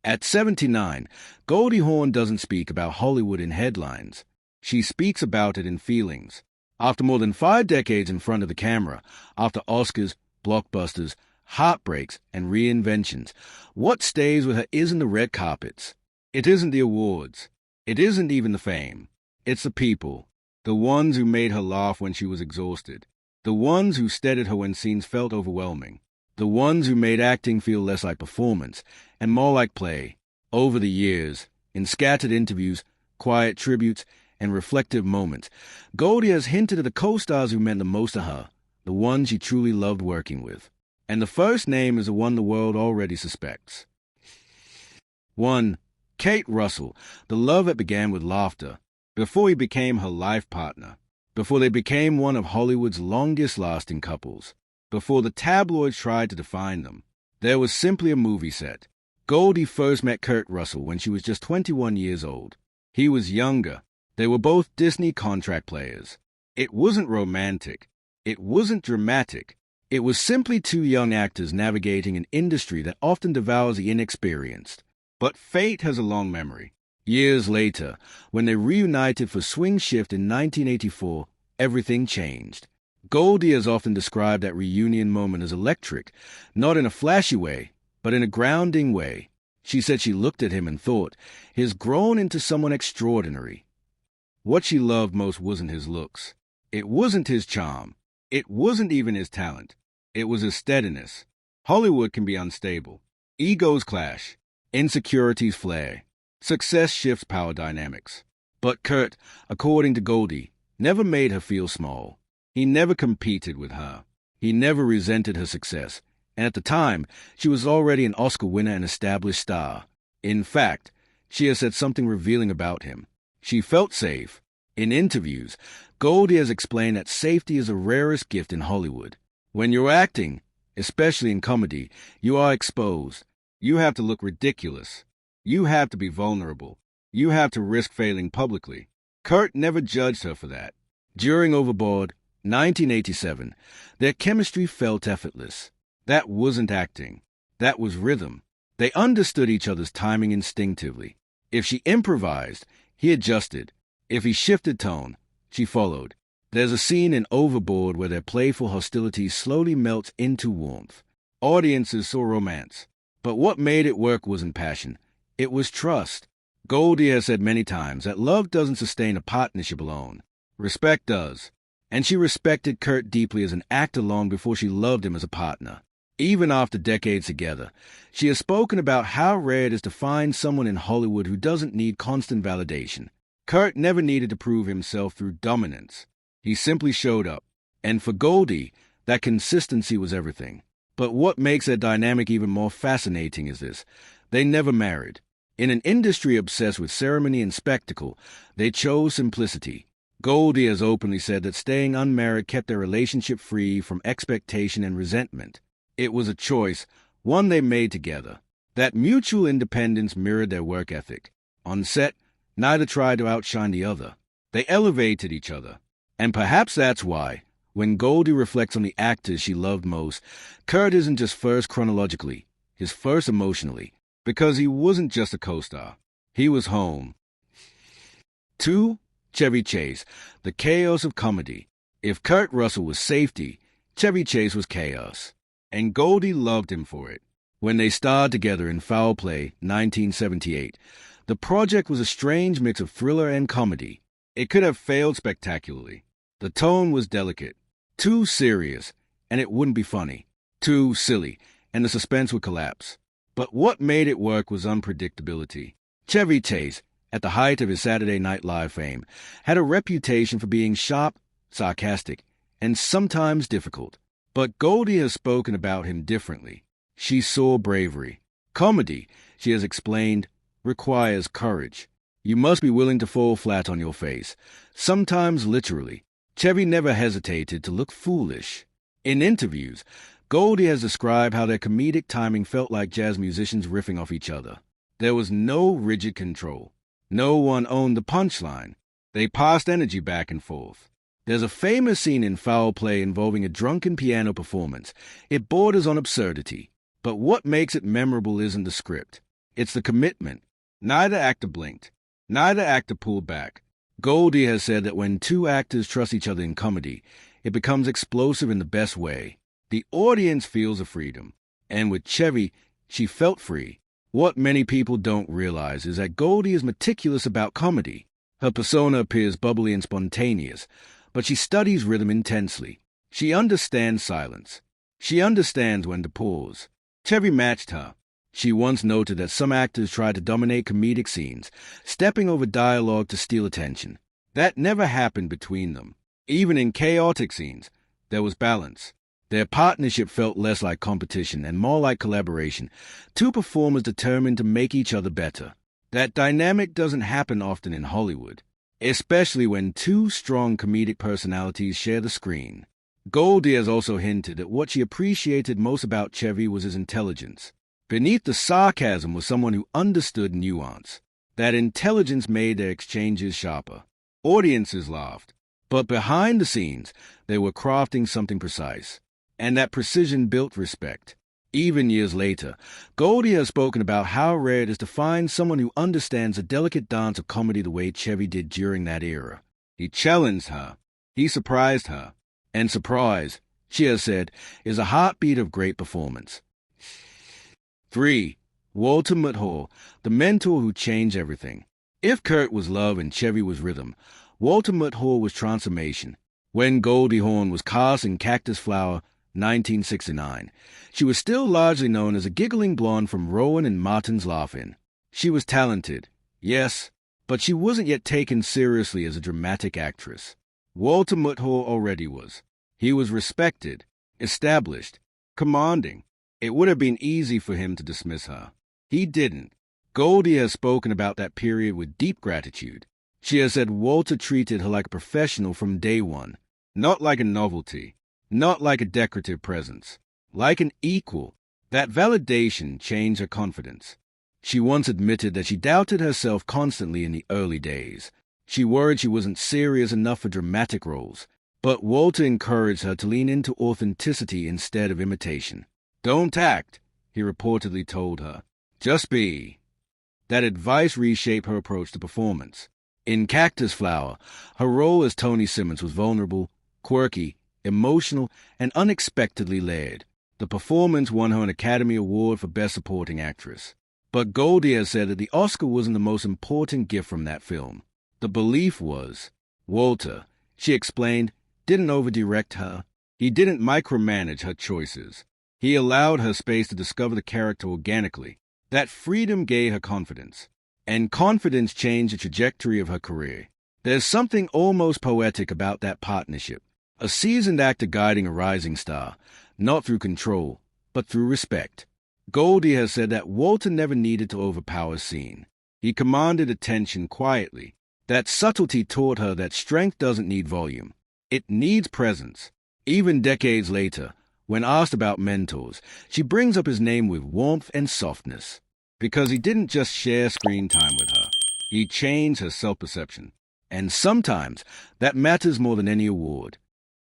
At 79, Goldie Hawn doesn't speak about Hollywood in headlines. She speaks about it in feelings. After more than 5 decades in front of the camera, after Oscars, blockbusters, heartbreaks, and reinventions, what stays with her isn't the red carpets. It isn't the awards. It isn't even the fame. It's the people. The ones who made her laugh when she was exhausted. The ones who steadied her when scenes felt overwhelming. The ones who made acting feel less like performance and more like play. Over the years, in scattered interviews, quiet tributes, and reflective moments, Goldie has hinted at the co-stars who meant the most to her, the ones she truly loved working with. And the first name is the one the world already suspects. 1. Kate Russell, the love that began with laughter, before he became her life partner, before they became one of Hollywood's longest-lasting couples, before the tabloids tried to define them. There was simply a movie set. Goldie first met Kurt Russell when she was just 21 years old. He was younger. They were both Disney contract players. It wasn't romantic. It wasn't dramatic. It was simply 2 young actors navigating an industry that often devours the inexperienced. But fate has a long memory. Years later, when they reunited for Swing Shift in 1984, everything changed. Goldie has often described that reunion moment as electric, not in a flashy way, but in a grounding way. She said she looked at him and thought, he's grown into someone extraordinary. What she loved most wasn't his looks. It wasn't his charm. It wasn't even his talent. It was his steadiness. Hollywood can be unstable. Egos clash. Insecurities flare. Success shifts power dynamics. But Kurt, according to Goldie, never made her feel small. He never competed with her. He never resented her success. And at the time, she was already an Oscar winner and established star. In fact, she has said something revealing about him. She felt safe. In interviews, Goldie has explained that safety is the rarest gift in Hollywood. When you're acting, especially in comedy, you are exposed. You have to look ridiculous. You have to be vulnerable. You have to risk failing publicly. Kurt never judged her for that. During Overboard, 1987, their chemistry felt effortless. That wasn't acting. That was rhythm. They understood each other's timing instinctively. If she improvised, he adjusted. If he shifted tone, she followed. There's a scene in Overboard where their playful hostility slowly melts into warmth. Audiences saw romance. But what made it work wasn't passion. It was trust. Goldie has said many times that love doesn't sustain a partnership alone. Respect does. And she respected Kurt deeply as an actor long before she loved him as a partner. Even after decades together, she has spoken about how rare it is to find someone in Hollywood who doesn't need constant validation. Kurt never needed to prove himself through dominance. He simply showed up. And for Goldie, that consistency was everything. But what makes their dynamic even more fascinating is this. They never married. In an industry obsessed with ceremony and spectacle, they chose simplicity. Goldie has openly said that staying unmarried kept their relationship free from expectation and resentment. It was a choice, one they made together. That mutual independence mirrored their work ethic. On set, neither tried to outshine the other. They elevated each other. And perhaps that's why, when Goldie reflects on the actors she loved most, Kurt isn't just first chronologically, he's first emotionally, because he wasn't just a co-star. He was home. 2. Chevy Chase, the chaos of comedy. If Kurt Russell was safety, Chevy Chase was chaos. And Goldie loved him for it. When they starred together in Foul Play, 1978, the project was a strange mix of thriller and comedy. It could have failed spectacularly. The tone was delicate. Too serious, and it wouldn't be funny. Too silly, and the suspense would collapse. But what made it work was unpredictability. Chevy Chase, at the height of his Saturday Night Live fame, had a reputation for being sharp, sarcastic, and sometimes difficult. But Goldie has spoken about him differently. She saw bravery. Comedy, she has explained, requires courage. You must be willing to fall flat on your face, sometimes literally. Chevy never hesitated to look foolish. In interviews, Goldie has described how their comedic timing felt like jazz musicians riffing off each other. There was no rigid control. No one owned the punchline. They passed energy back and forth. There's a famous scene in Foul Play involving a drunken piano performance. It borders on absurdity. But what makes it memorable isn't the script. It's the commitment. Neither actor blinked. Neither actor pulled back. Goldie has said that when two actors trust each other in comedy, it becomes explosive in the best way. The audience feels a freedom. And with Chevy, she felt free. What many people don't realize is that Goldie is meticulous about comedy. Her persona appears bubbly and spontaneous, but she studies rhythm intensely. She understands silence. She understands when to pause. Chevy matched her. She once noted that some actors try to dominate comedic scenes, stepping over dialogue to steal attention. That never happened between them. Even in chaotic scenes, there was balance. Their partnership felt less like competition and more like collaboration, two performers determined to make each other better. That dynamic doesn't happen often in Hollywood, especially when two strong comedic personalities share the screen. Goldie has also hinted that what she appreciated most about Chevy was his intelligence. Beneath the sarcasm was someone who understood nuance. That intelligence made their exchanges sharper. Audiences laughed, but behind the scenes, they were crafting something precise. And that precision built respect. Even years later, Goldie has spoken about how rare it is to find someone who understands the delicate dance of comedy the way Chevy did during that era. He challenged her. He surprised her. And surprise, she has said, is a heartbeat of great performance. 3. Walter Matthau, the mentor who changed everything. If Kurt was love and Chevy was rhythm, Walter Matthau was transformation. When Goldie Hawn was cast in Cactus Flower, 1969, she was still largely known as a giggling blonde from Rowan and Martin's Laugh-In. She was talented, yes, but she wasn't yet taken seriously as a dramatic actress. Walter Matthau already was. He was respected, established, commanding. It would have been easy for him to dismiss her. He didn't. Goldie has spoken about that period with deep gratitude. She has said Walter treated her like a professional from day one, not like a novelty. Not like a decorative presence, like an equal. That validation changed her confidence. She once admitted that she doubted herself constantly in the early days. She worried she wasn't serious enough for dramatic roles, but Walter encouraged her to lean into authenticity instead of imitation. Don't act, he reportedly told her. Just be. That advice reshaped her approach to performance. In Cactus Flower, her role as Tony Simmons was vulnerable, quirky, emotional, and unexpectedly layered. The performance won her an Academy Award for Best Supporting Actress. But Goldie has said that the Oscar wasn't the most important gift from that film. The belief was, Walter, she explained, didn't over-direct her. He didn't micromanage her choices. He allowed her space to discover the character organically. That freedom gave her confidence. And confidence changed the trajectory of her career. There's something almost poetic about that partnership. A seasoned actor guiding a rising star, not through control, but through respect. Goldie has said that Walter never needed to overpower a scene. He commanded attention quietly. That subtlety taught her that strength doesn't need volume. It needs presence. Even decades later, when asked about mentors, she brings up his name with warmth and softness. Because he didn't just share screen time with her. He changed her self-perception. And sometimes that matters more than any award.